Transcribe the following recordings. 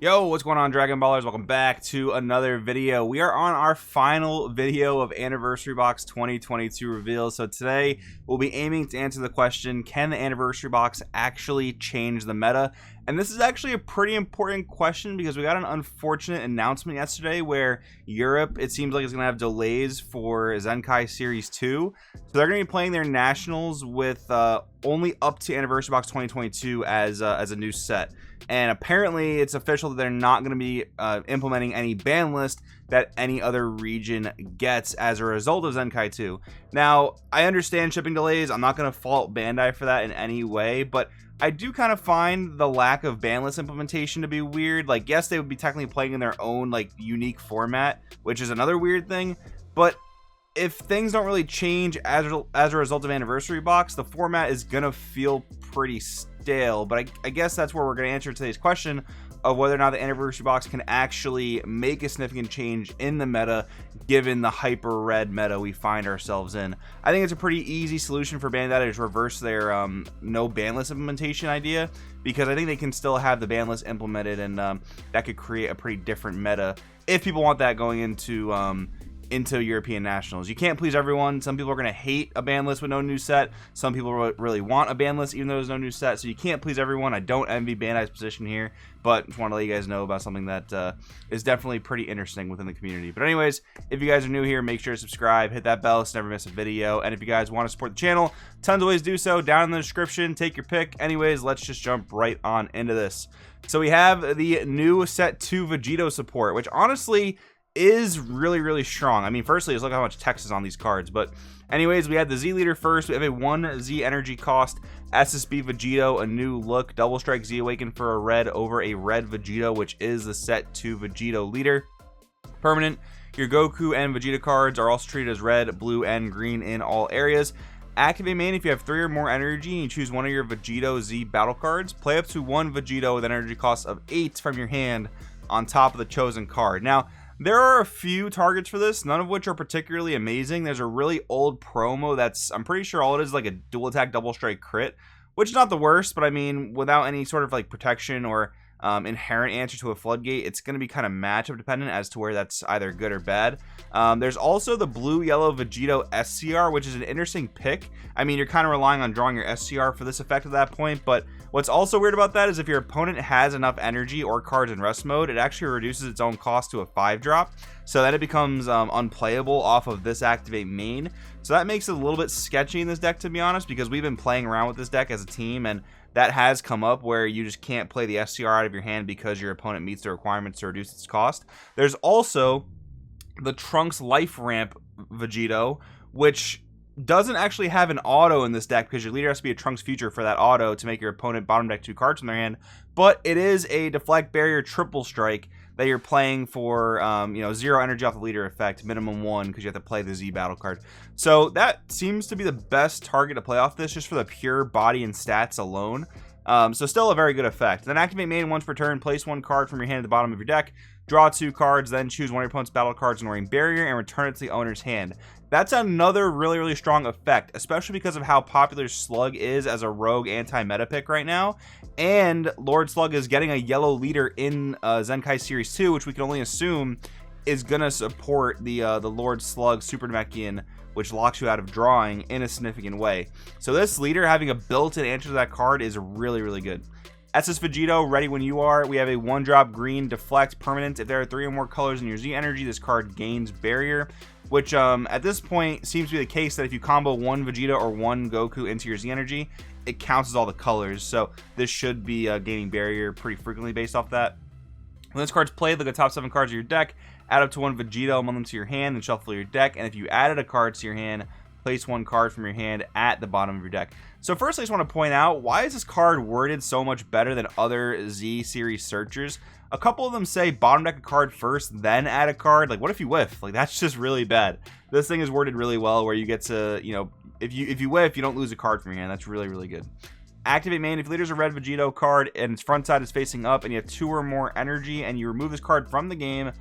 Yo, what's going on, Dragon Ballers? Welcome back to another video. We are on our final video of Anniversary Box 2022 reveals. So today we'll be aiming to answer the question, can the Anniversary Box actually change the meta? And this is actually a pretty important question because we got an unfortunate announcement yesterday where Europe, it seems like, is going to have delays for Zenkai Series 2. So they're going to be playing their Nationals with only up to Anniversary Box 2022 as a new set. And apparently it's official that they're not going to be implementing any ban list that any other region gets as a result of Zenkai 2. Now, I understand shipping delays. I'm not going to fault Bandai for that in any way, but I do kind of find the lack of ban list implementation to be weird. Like, yes, they would be technically playing in their own, like, unique format, which is another weird thing, but if things don't really change as a result of Anniversary Box, the format is going to feel pretty stale. But I guess that's where we're going to answer today's question of whether or not the Anniversary Box can actually make a significant change in the meta given the hyper red meta we find ourselves in. I think it's a pretty easy solution for Bandai to just reverse their no ban list implementation idea, because I think they can still have the ban list implemented, and that could create a pretty different meta if people want that going into European Nationals. You can't please everyone. Some people are going to hate a ban list with no new set. Some people really want a ban list even though there's no new set. So you can't please everyone. I don't envy Bandai's position here, but just want to let you guys know about something that is definitely pretty interesting within the community. But anyways, if you guys are new here, make sure to subscribe, hit that bell so you never miss a video. And if you guys want to support the channel, tons of ways to do so down in the description. Take your pick. Anyways, let's just jump right on into this. So we have the new set 2 Vegito support, which honestly is really strong. I mean, firstly, just look how much text is on these cards. But anyways, we had the Z leader first. We have a 1 Z energy cost SSB Vegito, a new look, double strike Z awaken for a red over a red Vegito, which is the set 2 Vegito leader. Permanent, your Goku and Vegeta cards are also treated as red, blue, and green in all areas. Activate main if you have 3 or more energy and you choose one of your Vegito Z battle cards. Play up to 1 Vegito with an energy cost of 8 from your hand on top of the chosen card. Now, there are a few targets for this, none of which are particularly amazing. There's a really old promo that's, I'm pretty sure all it is like a dual attack double strike crit, which is not the worst, but I mean, without any sort of like protection or inherent answer to a floodgate, it's going to be kind of matchup dependent as to where that's either good or bad. There's also the blue yellow Vegito SCR, which is an interesting pick. I mean, you're kind of relying on drawing your SCR for this effect at that point, but what's also weird about that is if your opponent has enough energy or cards in rest mode, it actually reduces its own cost to a 5-drop, so then it becomes unplayable off of this activate main. So that makes it a little bit sketchy in this deck, to be honest, because we've been playing around with this deck as a team, and that has come up where you just can't play the SCR out of your hand because your opponent meets the requirements to reduce its cost. There's also the Trunks life ramp Vegito, which doesn't actually have an auto in this deck because your leader has to be a Trunks future for that auto to make your opponent bottom deck 2 cards from their hand, but it is a deflect barrier triple strike that you're playing for 0 energy off the leader effect, minimum 1, because you have to play the Z battle card. So that seems to be the best target to play off this, just for the pure body and stats alone. So still a very good effect. Then activate main once per turn, place 1 card from your hand at the bottom of your deck, draw 2 cards, then choose one of your opponent's battle cards ignoring barrier and return it to the owner's hand. That's another really strong effect, especially because of how popular Slug is as a rogue anti-meta pick right now. And Lord Slug is getting a yellow leader in Zenkai Series 2, which we can only assume is going to support the Lord Slug Super Namekian, which locks you out of drawing in a significant way. So this leader having a built-in answer to that card is really good. SS Vegito, ready when you are. We have a 1-drop green deflect permanent. If there are 3 or more colors in your Z energy, this card gains barrier, which at this point seems to be the case that if you combo 1 Vegeta or 1 Goku into your Z energy, it counts as all the colors. So this should be gaining barrier pretty frequently based off that. When this card's played, look at the top 7 cards of your deck, add up to 1 Vegito among them to your hand, and shuffle your deck. And if you added a card to your hand, place 1 card from your hand at the bottom of your deck. So first, I just want to point out, why is this card worded so much better than other Z series searchers? A couple of them say bottom deck a card first, then add a card. Like, what if you whiff? Like, that's just really bad. This thing is worded really well, where you get to, if you whiff, you don't lose a card from your hand. That's really good. Activate main if leader's a red Vegito card and its front side is facing up and you have 2 or more energy and you remove this card from the game,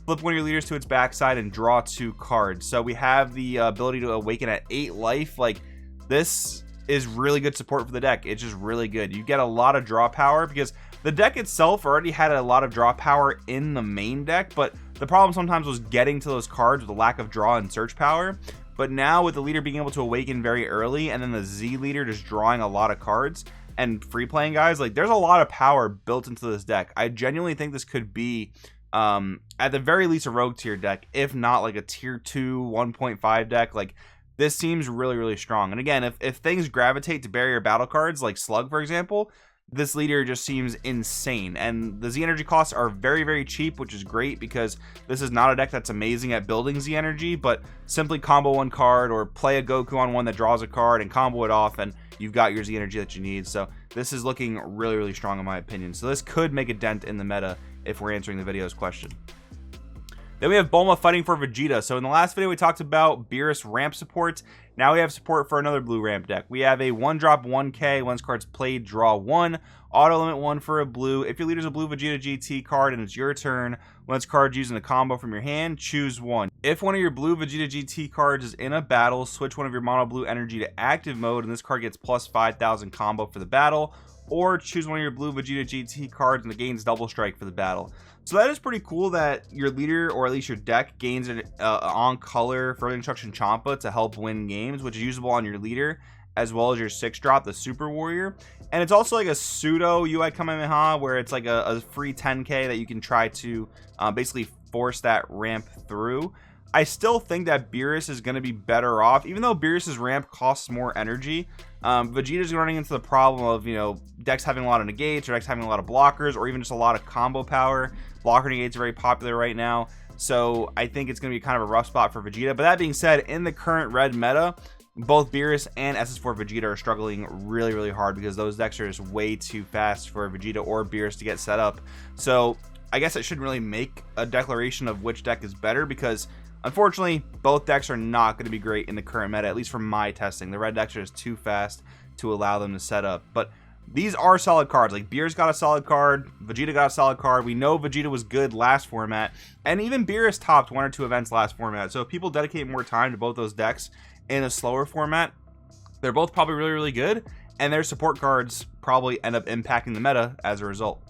flip one of your leaders to its backside and draw 2 cards. So we have the ability to awaken at 8 life. Like, this is really good support for the deck. It's just really good. You get a lot of draw power because The deck itself already had a lot of draw power in the main deck, but the problem sometimes was getting to those cards with a lack of draw and search power. But now with the leader being able to awaken very early, and then the Z leader just drawing a lot of cards and free playing guys, like there's a lot of power built into this deck. I genuinely think this could be at the very least a rogue tier deck, if not like a tier 2 1.5 deck. Like this seems really strong. And again, if things gravitate to barrier battle cards like Slug, for example, this leader just seems insane. And the Z energy costs are very cheap, which is great because this is not a deck that's amazing at building Z energy, but simply combo one card or play a Goku on one that draws a card and combo it off, and you've got your Z energy that you need. So this is looking really strong in my opinion. So this could make a dent in the meta if we're answering the video's question. Then we have Bulma fighting for Vegeta. So in the last video we talked about Beerus ramp support. Now we have support for another blue ramp deck. We have a 1-drop 1K, once card's played, draw 1, auto limit 1 for a blue. If your leader's a blue Vegeta GT card and it's your turn, once card's using a combo from your hand, choose 1. If one of your blue Vegeta GT cards is in a battle, switch one of your mono blue energy to active mode, and this card gets plus 5,000 combo for the battle. Or choose one of your blue Vegeta GT cards and it gains double strike for the battle. So that is pretty cool that your leader, or at least your deck, gains an on color further instruction Champa to help win games, which is usable on your leader as well as your 6-drop, the Super Warrior. And it's also like a pseudo UI Kamehameha, where it's like a free 10k that you can try to basically force that ramp through. I still think that Beerus is going to be better off, even though Beerus's ramp costs more energy. Vegeta's running into the problem of, you know, decks having a lot of negates, or decks having a lot of blockers, or even just a lot of combo power. Blocker negates are very popular right now, so I think it's going to be kind of a rough spot for Vegeta. But that being said, in the current red meta, both Beerus and SS4 Vegeta are struggling really hard because those decks are just way too fast for Vegeta or Beerus to get set up. So I guess I shouldn't really make a declaration of which deck is better, because unfortunately, both decks are not going to be great in the current meta, at least from my testing. The red decks are just too fast to allow them to set up. But these are solid cards. Like, Beerus got a solid card, Vegeta got a solid card. We know Vegeta was good last format, and even Beerus topped 1 or 2 events last format. So if people dedicate more time to both those decks in a slower format, they're both probably really good, and their support cards probably end up impacting the meta as a result.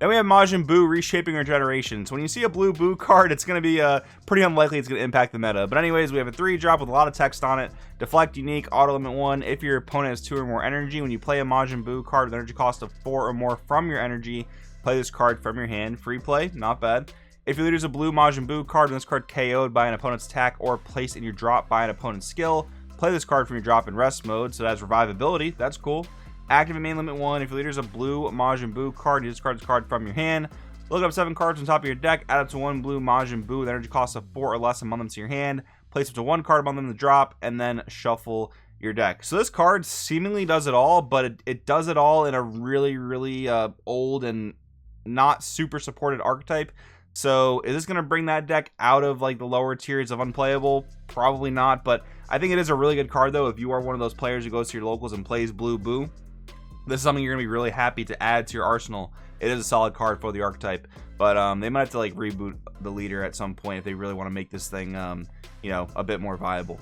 Then we have Majin Buu reshaping our generation. So when you see a blue Buu card, it's going to be pretty unlikely it's going to impact the meta. But anyways, we have a 3-drop with a lot of text on it. Deflect, unique, auto limit 1. If your opponent has 2 or more energy, when you play a Majin Buu card with energy cost of 4 or more from your energy, play this card from your hand. Free play, not bad. If your leader's a blue Majin Buu card and this card KO'd by an opponent's attack or placed in your drop by an opponent's skill, play this card from your drop in rest mode. So it has revivability. That's cool. Activate main limit 1. If your leader's a blue Majin Buu card, you discard this card from your hand. Look up 7 cards on top of your deck, add up to 1 blue Majin Buu with energy cost of 4 or less, among them to your hand. Place up to 1 card among them to drop, and then shuffle your deck. So this card seemingly does it all, but it does it all in a really old and not super supported archetype. So is this going to bring that deck out of like the lower tiers of unplayable? Probably not, but I think it is a really good card though. If you are one of those players who goes to your locals and plays blue Buu, this is something you're going to be really happy to add to your arsenal. It is a solid card for the archetype, but they might have to like reboot the leader at some point if they really want to make this thing, you know, a bit more viable.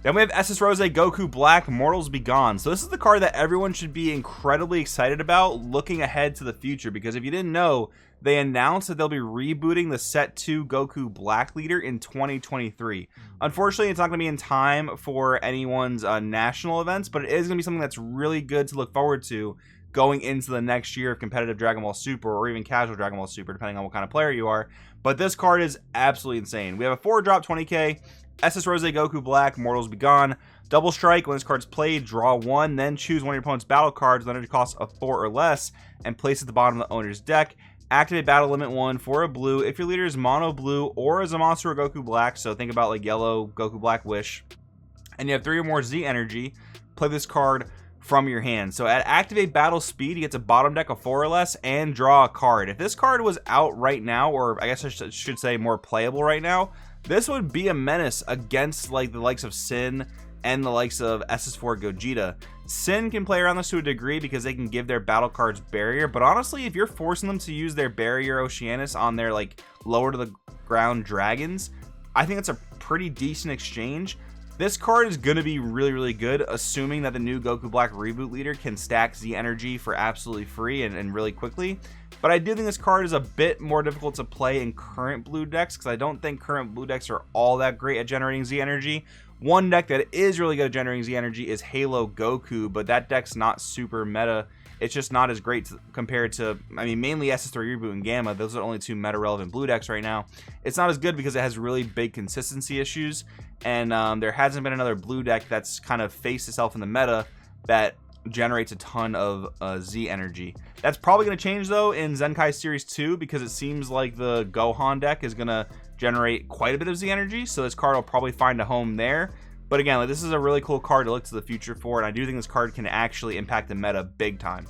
Then we have SS Rose Goku Black, Mortals Be Gone. So this is the card that everyone should be incredibly excited about looking ahead to the future, because if you didn't know, they announced that they'll be rebooting the Set 2 Goku Black leader in 2023. Unfortunately, it's not going to be in time for anyone's national events, but it is going to be something that's really good to look forward to going into the next year of competitive Dragon Ball Super, or even casual Dragon Ball Super, depending on what kind of player you are. But this card is absolutely insane. We have a 4-drop 20k, SS Rose Goku Black, Mortals Be Gone. Double strike, when this card's played, draw 1, then choose one of your opponent's battle cards with energy cost of 4 or less, and place it at the bottom of the owner's deck. Activate battle limit 1 for a blue if your leader is mono blue or is a monster or Goku Black. So think about like yellow Goku Black Wish, and you have 3 or more Z energy, play this card from your hand. So at activate battle speed, he gets a bottom deck of 4 or less and draw a card. If this card was out right now, or I guess I should say more playable right now, this would be a menace against like the likes of Sin and the likes of SS4 Gogeta. Sin can play around this to a degree because they can give their battle cards barrier, but honestly, if you're forcing them to use their barrier Oceanus on their like lower to the ground dragons, I think it's a pretty decent exchange. This card is going to be really good, assuming that the new Goku Black reboot leader can stack Z energy for absolutely free and really quickly. But I do think this card is a bit more difficult to play in current blue decks, because I don't think current blue decks are all that great at generating Z energy. One deck that is really good at generating Z energy is Halo Goku, but that deck's not super meta. It's just not as great compared to, I mean, mainly SS3 Reboot and Gamma. Those are only two meta relevant blue decks right now. It's not as good because it has really big consistency issues, and there hasn't been another blue deck that's kind of faced itself in the meta that generates a ton of Z energy. That's probably going to change though in Zenkai Series 2, because it seems like the Gohan deck is going to generate quite a bit of Z energy, so this card will probably find a home there. But again, like, this is a really cool card to look to the future for, and I do think this card can actually impact the meta big time.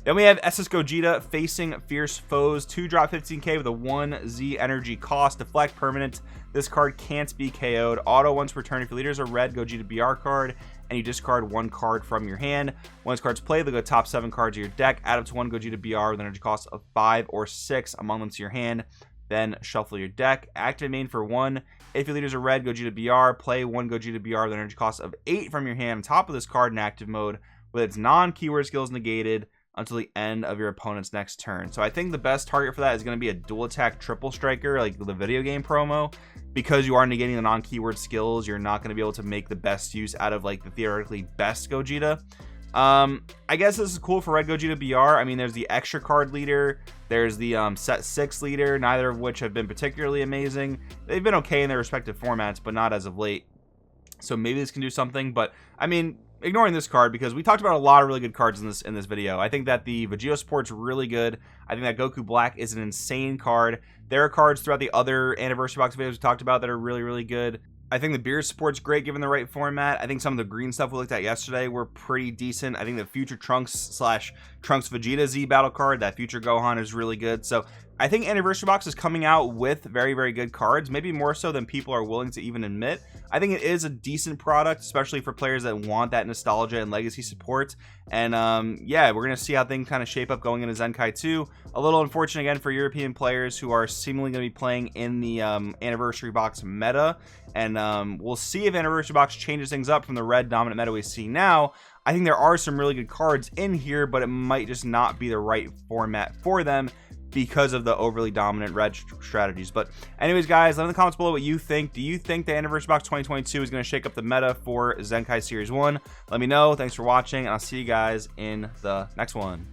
Then we have SS Gogeta facing fierce foes. 2-drop 15k with a 1 Z energy cost. Deflect permanent. This card can't be KO'd. Auto once per turn. If your leaders are red Gogeta BR card, and you discard 1 card from your hand. Once cards played, they go top 7 cards of your deck. Add up to 1 Gogeta BR with an energy cost of 5 or 6 among them to your hand. Then shuffle your deck. Activate main for 1. If your leaders are red Gogeta BR, play 1 Gogeta BR with an energy cost of 8 from your hand on top of this card in active mode, with its non-keyword skills negated until the end of your opponent's next turn. So I think the best target for that is going to be a dual attack triple striker, like the video game promo. Because you are negating the non-keyword skills, you're not going to be able to make the best use out of like the theoretically best Gogeta. I guess this is cool for red Gogeta BR. I mean, there's the extra card leader, there's the set 6 leader, neither of which have been particularly amazing. They've been okay in their respective formats, but not as of late. So maybe this can do something. But I mean, ignoring this card, because we talked about a lot of really good cards in this video. I think that the Vegito support's really good. I think that Goku Black is an insane card. There are cards throughout the other Anniversary Box videos we talked about that are really good. I think the Beerus support's great given the right format. I think some of the green stuff we looked at yesterday were pretty decent. I think the Future Trunks / Trunks Vegeta Z battle card, that Future Gohan, is really good. So I think Anniversary Box is coming out with very good cards, maybe more so than people are willing to even admit. I think it is a decent product, especially for players that want that nostalgia and legacy support. And yeah, we're going to see how things kind of shape up going into Zenkai 2. A little unfortunate again for European players who are seemingly going to be playing in the Anniversary Box meta. And we'll see if Anniversary Box changes things up from the red dominant meta we see now. I think there are some really good cards in here, but it might just not be the right format for them because of the overly dominant red strategies. But anyways, guys, let in the comments below what you think. Do you think the Anniversary Box 2022 is going to shake up the meta for Zenkai Series 1? Let me know. Thanks for watching, and I'll see you guys in the next one.